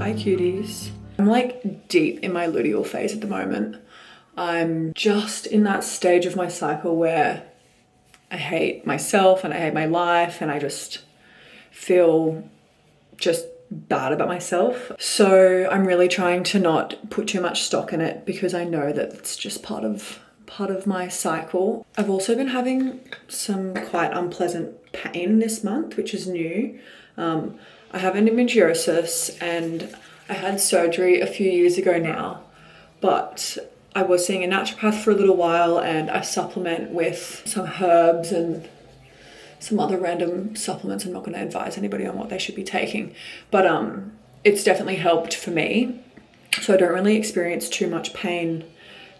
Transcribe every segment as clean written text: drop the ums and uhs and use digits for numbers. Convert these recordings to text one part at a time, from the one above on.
Hi cuties. I'm like deep in my luteal phase at the moment. I'm just in that stage of my cycle where I hate myself and I hate my life and I just feel just bad about myself. So I'm really trying to not put too much stock in it because I know that it's just part of my cycle. I've also been having some quite unpleasant pain this month, which is new. I have endometriosis and I had surgery a few years ago now, but I was seeing a naturopath for a little while and I supplement with some herbs and some other random supplements. I'm not going to advise anybody on what they should be taking, but it's definitely helped for me. So I don't really experience too much pain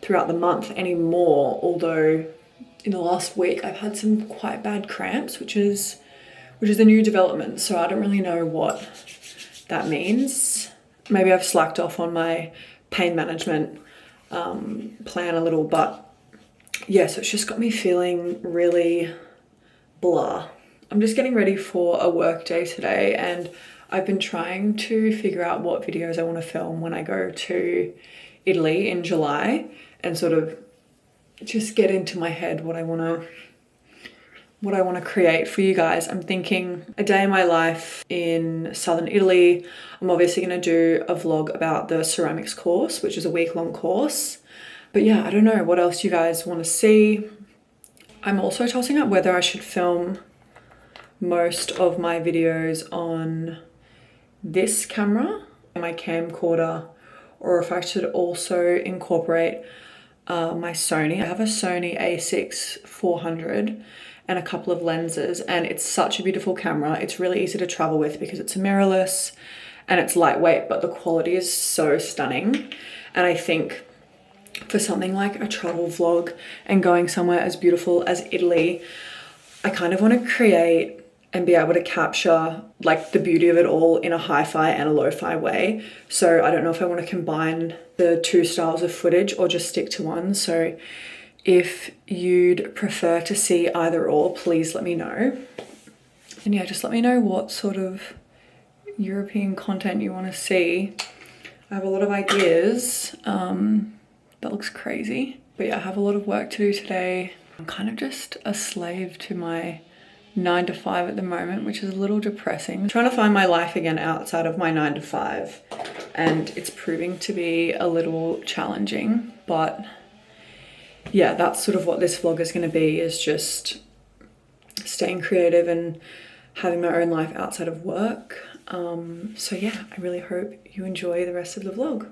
throughout the month anymore, although in the last week I've had some quite bad cramps, which is a new development, so I don't really know what that means. Maybe I've slacked off on my pain management plan a little, but yeah, so it's just got me feeling really blah. I'm just getting ready for a work day today and I've been trying to figure out what videos I want to film when I go to Italy in July and sort of just get into my head what I want to create for you guys. I'm thinking a day in my life in southern Italy. I'm obviously going to do a vlog about the ceramics course, which is a week-long course. But yeah, I don't know what else you guys want to see. I'm also tossing up whether I should film most of my videos on this camera, my camcorder, or if I should also incorporate my Sony. I have a Sony a6 400 and a couple of lenses, and it's such a beautiful camera. It's really easy to travel with because it's mirrorless and it's lightweight, but the quality is so stunning. And I think for something like a travel vlog and going somewhere as beautiful as Italy, I kind of want to create and be able to capture like the beauty of it all in a hi-fi and a lo-fi way. So I don't know if I want to combine the two styles of footage or just stick to one. So if you'd prefer to see either or, please let me know. And yeah, just let me know what sort of European content you want to see. I have a lot of ideas. That looks crazy. But yeah, I have a lot of work to do today. I'm kind of just a slave to my 9 to 5 at the moment, which is a little depressing. I'm trying to find my life again outside of my 9 to 5, and it's proving to be a little challenging. But yeah, that's sort of what this vlog is going to be, is just staying creative and having my own life outside of work. So yeah, I really hope you enjoy the rest of the vlog.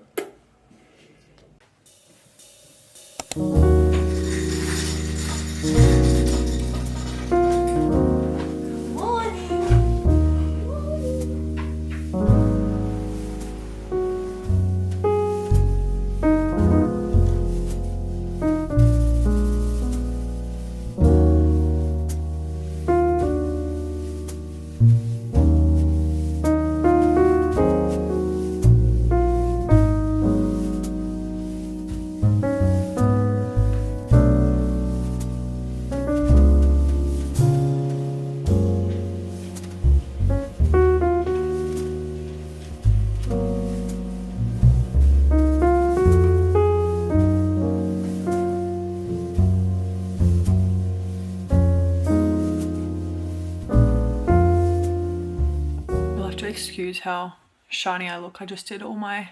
Excuse how shiny I look. I just did all my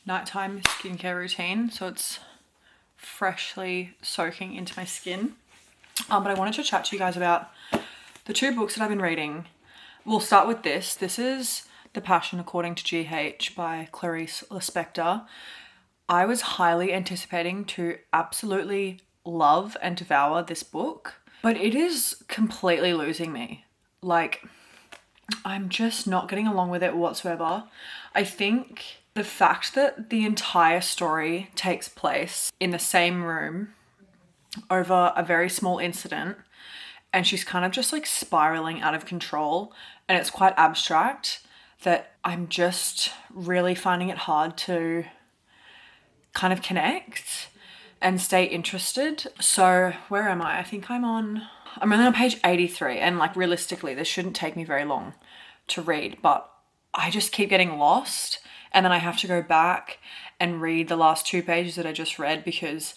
nighttime skincare routine, so it's freshly soaking into my skin. But I wanted to chat to you guys about the 2 books that I've been reading. We'll start with this. This is The Passion According to GH by Clarice Lispector. I was highly anticipating to absolutely love and devour this book, but it is completely losing me. Like, I'm just not getting along with it whatsoever. I think the fact that the entire story takes place in the same room over a very small incident, and she's kind of just like spiraling out of control, and it's quite abstract, that I'm just really finding it hard to kind of connect and stay interested. So where am I? I think I'm only on page 83, and like realistically this shouldn't take me very long to read, but I just keep getting lost, and then I have to go back and read the last 2 pages that I just read because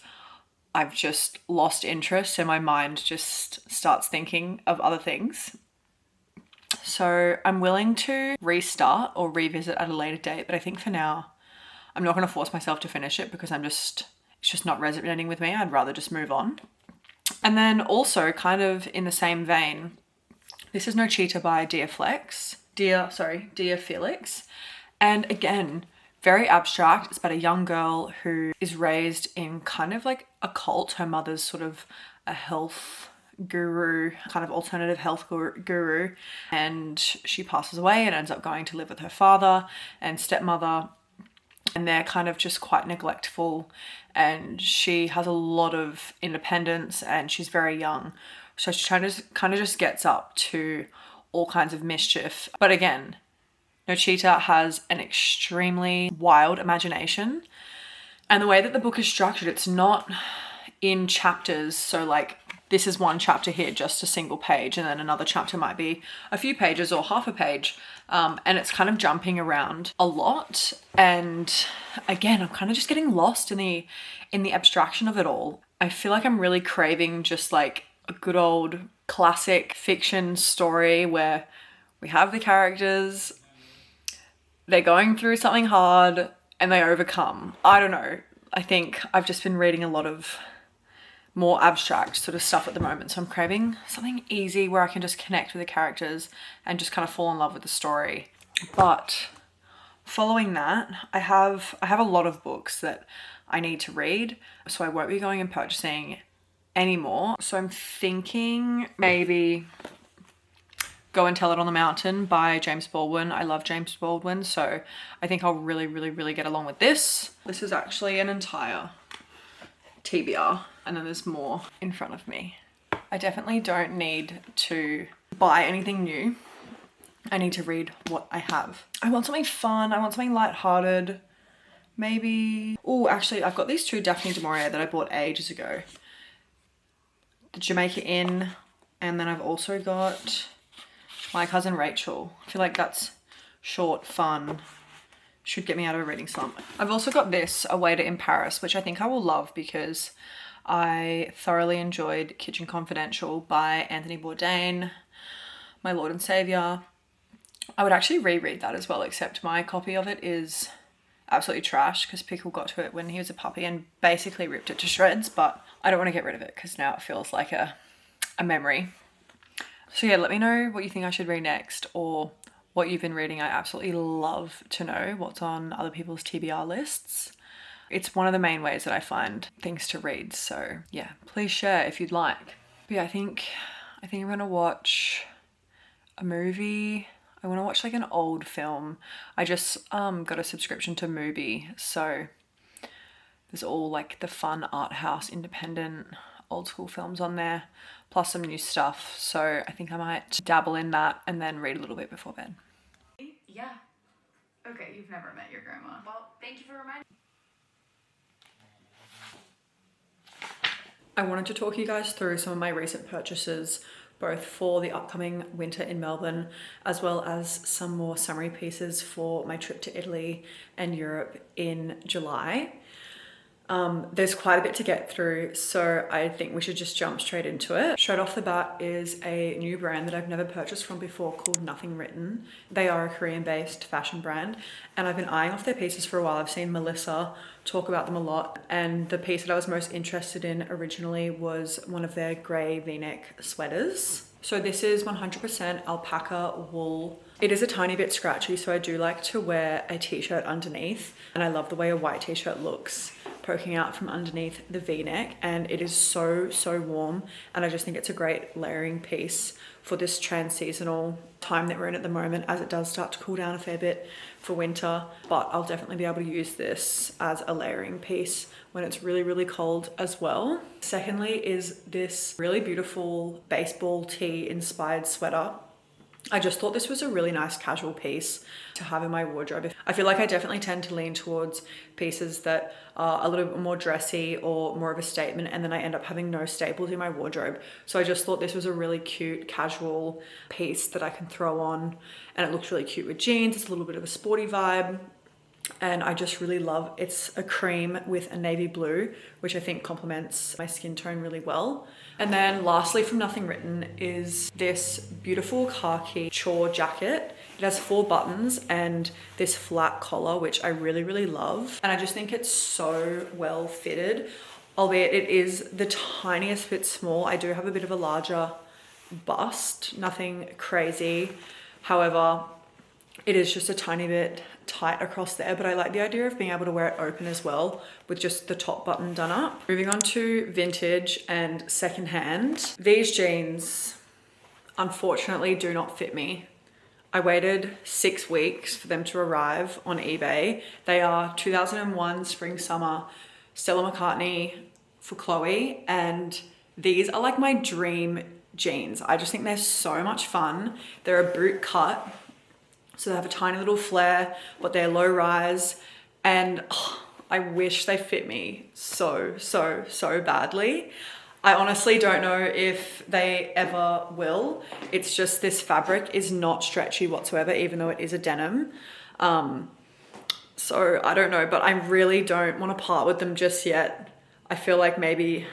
I've just lost interest and my mind just starts thinking of other things. So I'm willing to restart or revisit at a later date, but I think for now I'm not going to force myself to finish it because it's just not resonating with me. I'd rather just move on. And then also kind of in the same vein, this is Nochita by Dear Felix. And again, very abstract. It's about a young girl who is raised in kind of like a cult. Her mother's sort of a health guru, kind of alternative health guru, and she passes away and ends up going to live with her father and stepmother, and they're kind of just quite neglectful, and she has a lot of independence and she's very young, so she kind of just gets up to all kinds of mischief. But again, Nochita has an extremely wild imagination, and the way that the book is structured, it's not in chapters, so like this is one chapter here, just a single page, and then another chapter might be a few pages or half a page, and it's kind of jumping around a lot. And again, I'm kind of just getting lost in the abstraction of it all. I feel like I'm really craving just like a good old classic fiction story where we have the characters, they're going through something hard and they overcome. I don't know. I think I've just been reading a lot of more abstract sort of stuff at the moment, so I'm craving something easy where I can just connect with the characters and just kind of fall in love with the story. But following that, I have a lot of books that I need to read, so I won't be going and purchasing anymore. So I'm thinking maybe Go and Tell It on the Mountain by James Baldwin. I love James Baldwin, so I think I'll really get along with this. This is actually an entire TBR, and then there's more in front of me. I definitely don't need to buy anything new. I need to read what I have. I want something fun. I want something lighthearted. Maybe... Oh, actually, I've got these 2 Daphne du Maurier that I bought ages ago. The Jamaica Inn, and then I've also got My Cousin Rachel. I feel like that's short, fun, should get me out of a reading slump. I've also got this, A Waiter in Paris, which I think I will love because I thoroughly enjoyed Kitchen Confidential by Anthony Bourdain, my Lord and Saviour. I would actually reread that as well, except my copy of it is absolutely trash because Pickle got to it when he was a puppy and basically ripped it to shreds, but I don't want to get rid of it because now it feels like a memory. So yeah, let me know what you think I should read next or what you've been reading. I absolutely love to know what's on other people's TBR lists. It's one of the main ways that I find things to read. So yeah, please share if you'd like. But yeah, I think I'm gonna watch a movie. I want to watch like an old film. I just got a subscription to Mubi, so there's all like the fun art house, independent, old school films on there, plus some new stuff. So I think I might dabble in that and then read a little bit before bed. Yeah. Okay, you've never met your grandma. Well, thank you for reminding me. I wanted to talk you guys through some of my recent purchases, both for the upcoming winter in Melbourne, as well as some more summary pieces for my trip to Italy and Europe in July. There's quite a bit to get through, so I think we should just jump straight into it. Straight off the bat is a new brand that I've never purchased from before called Nothing Written. They are a Korean-based fashion brand, and I've been eyeing off their pieces for a while. I've seen Melissa talk about them a lot, and the piece that I was most interested in originally was one of their grey v-neck sweaters. So this is 100% alpaca wool. It is a tiny bit scratchy, so I do like to wear a t-shirt underneath, and I love the way a white t-shirt looks poking out from underneath the v-neck, and it is so warm, and I just think it's a great layering piece for this trans-seasonal time that we're in at the moment, as it does start to cool down a fair bit for winter. But I'll definitely be able to use this as a layering piece when it's really cold as well. Secondly is this really beautiful baseball tee inspired sweater. I just thought this was a really nice casual piece to have in my wardrobe. I feel like I definitely tend to lean towards pieces that are a little bit more dressy or more of a statement, and then I end up having no staples in my wardrobe. So I just thought this was a really cute casual piece that I can throw on, and it looks really cute with jeans. It's a little bit of a sporty vibe. And I just really love, it's a cream with a navy blue, which I think complements my skin tone really well. And then lastly, from Nothing Written, is this beautiful khaki chore jacket. It has 4 buttons and this flat collar, which I really, really love. And I just think it's so well fitted, albeit it is the tiniest bit small. I do have a bit of a larger bust, nothing crazy. However, it is just a tiny bit tight across there, but I like the idea of being able to wear it open as well with just the top button done up. Moving on to vintage and secondhand. These jeans unfortunately do not fit me. I waited 6 weeks for them to arrive on eBay. They are 2001 spring summer Stella McCartney for Chloe, and these are like my dream jeans. I just think they're so much fun. They're a boot cut, so they have a tiny little flare, but they're low rise, and I wish they fit me so badly. I honestly don't know if they ever will. It's just this fabric is not stretchy whatsoever, even though it is a denim. So I don't know, but I really don't want to part with them just yet. I feel like maybe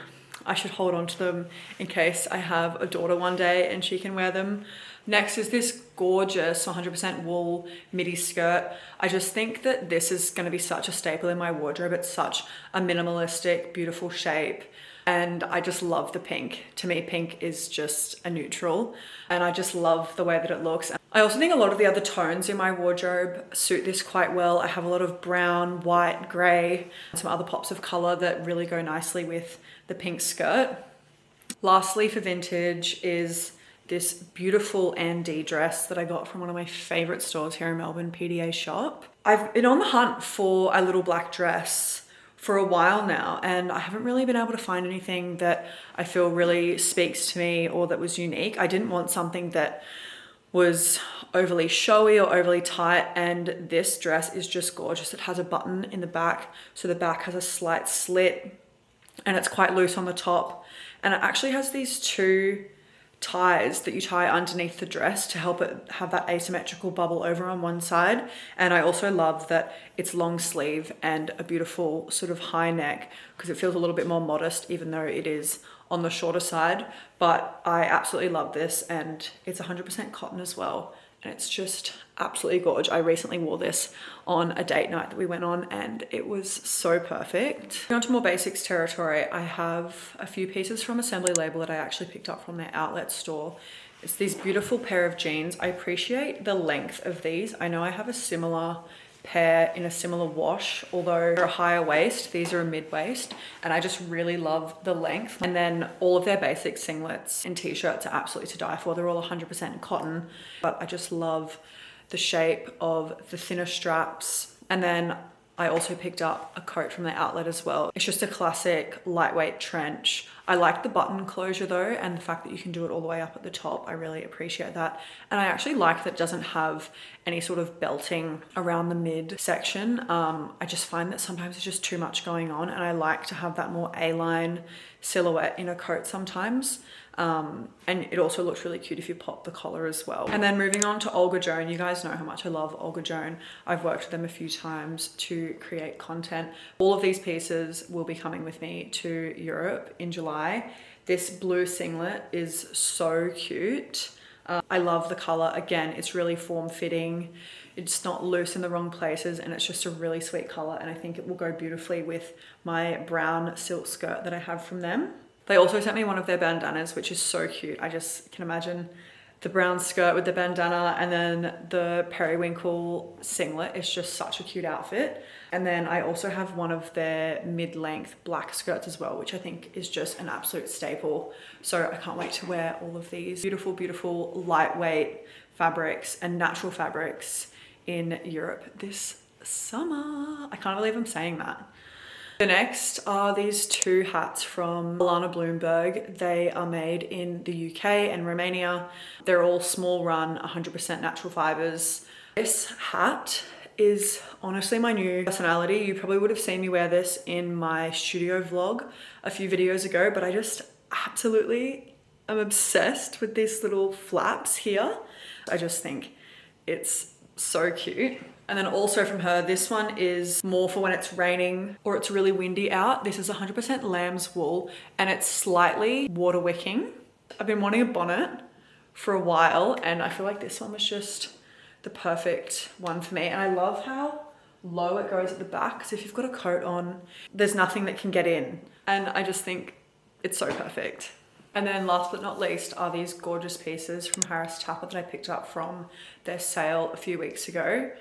I should hold on to them in case I have a daughter one day and she can wear them. Next is this gorgeous 100% wool midi skirt. I just think that this is going to be such a staple in my wardrobe. It's such a minimalistic, beautiful shape. And I just love the pink. To me, pink is just a neutral. And I just love the way that it looks. I also think a lot of the other tones in my wardrobe suit this quite well. I have a lot of brown, white, grey, some other pops of colour that really go nicely with the pink skirt. Lastly, for vintage is this beautiful Andy dress that I got from one of my favorite stores here in Melbourne, PDA Shop. I've been on the hunt for a little black dress for a while now, and I haven't really been able to find anything that I feel really speaks to me or that was unique. I didn't want something that was overly showy or overly tight, and this dress is just gorgeous. It has a button in the back, so the back has a slight slit, and it's quite loose on the top, and it actually has these 2 ties that you tie underneath the dress to help it have that asymmetrical bubble over on one side. And I also love that it's long sleeve and a beautiful sort of high neck, because it feels a little bit more modest even though it is on the shorter side. But I absolutely love this, and it's 100% cotton as well, and it's just absolutely gorgeous. I recently wore this on a date night that we went on, and it was so perfect. Going on to more basics territory, I have a few pieces from Assembly Label that I actually picked up from their outlet store. It's these beautiful pair of jeans. I appreciate the length of these. I know I have a similar pair in a similar wash, although they're a higher waist, these are a mid-waist, and I just really love the length. And then all of their basic singlets and t-shirts are absolutely to die for. They're all 100% cotton, but I just love the shape of the thinner straps. And then I also picked up a coat from the outlet as well. It's just a classic lightweight trench. I like the button closure though, and the fact that you can do it all the way up at the top. I really appreciate that. And I actually like that it doesn't have any sort of belting around the mid section. I just find that sometimes it's just too much going on, and I like to have that more A-line silhouette in a coat sometimes. And it also looks really cute if you pop the collar as well. And then moving on to Olga Joan. You guys know how much I love Olga Joan. I've worked with them a few times to create content. All of these pieces will be coming with me to Europe in July. This blue singlet is so cute. I love the color. Again, it's really form-fitting. It's not loose in the wrong places, and it's just a really sweet color, and I think it will go beautifully with my brown silk skirt that I have from them. They also sent me one of their bandanas, which is so cute. I just can imagine the brown skirt with the bandana, and then the periwinkle singlet is just such a cute outfit. And then I also have one of their mid-length black skirts as well, which I think is just an absolute staple. So I can't wait to wear all of these beautiful, beautiful lightweight fabrics and natural fabrics in Europe this summer. I can't believe I'm saying that. The next are these two hats from Ilana Blumeberg. They are made in the UK and Romania. They're all small run, 100% natural fibers. This hat is honestly my new personality. You probably would have seen me wear this in my studio vlog a few videos ago, but I just absolutely am obsessed with these little flaps here. I just think it's so cute. And then also from her, this one is more for when it's raining or it's really windy out. This is 100% lamb's wool and it's slightly water wicking. I've been wanting a bonnet for a while and I feel like this one was just the perfect one for me. And I love how low it goes at the back. So if you've got a coat on, there's nothing that can get in. And I just think it's so perfect. And then last but not least are these gorgeous pieces from Harris Tapper that I picked up from their sale a few weeks ago.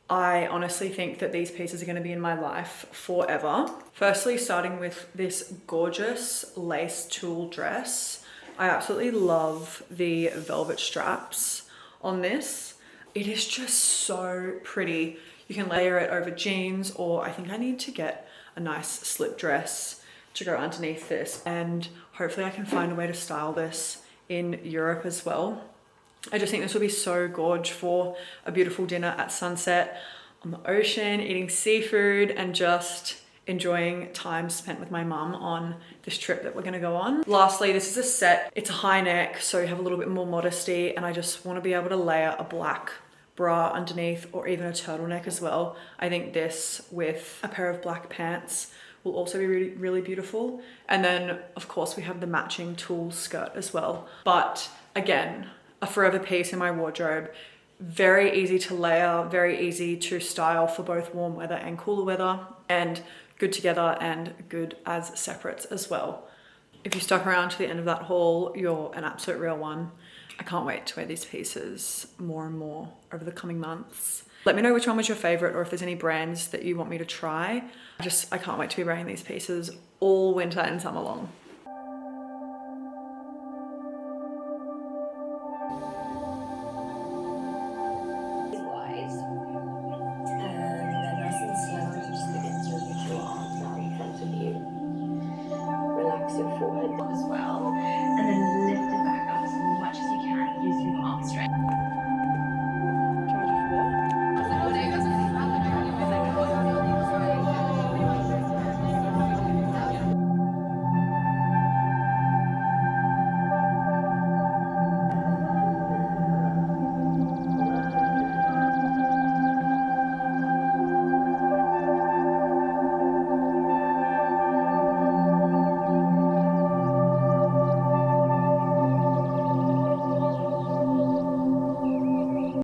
I honestly think that these pieces are going to be in my life forever. Firstly, starting with this gorgeous lace tulle dress. I absolutely love the velvet straps on this. It is just so pretty. You can layer it over jeans, or I think I need to get a nice slip dress to go underneath this, and hopefully I can find a way to style this in Europe as well. I just think this will be so gorge for a beautiful dinner at sunset on the ocean, eating seafood and just enjoying time spent with my mum on this trip that we're gonna go on. Lastly, this is a set. It's a high neck, so you have a little bit more modesty, and I just want to be able to layer a black bra underneath or even a turtleneck as well. I think this with a pair of black pants will also be really, really beautiful. And then of course we have the matching tulle skirt as well. But again, a forever piece in my wardrobe. Very easy to layer, very easy to style for both warm weather and cooler weather, and good together and good as separates as well. If you stuck around to the end of that haul, you're an absolute real one. I can't wait to wear these pieces more and more over the coming months. Let me know which one was your favorite, or if there's any brands that you want me to try. I can't wait to be wearing these pieces all winter and summer long. As well.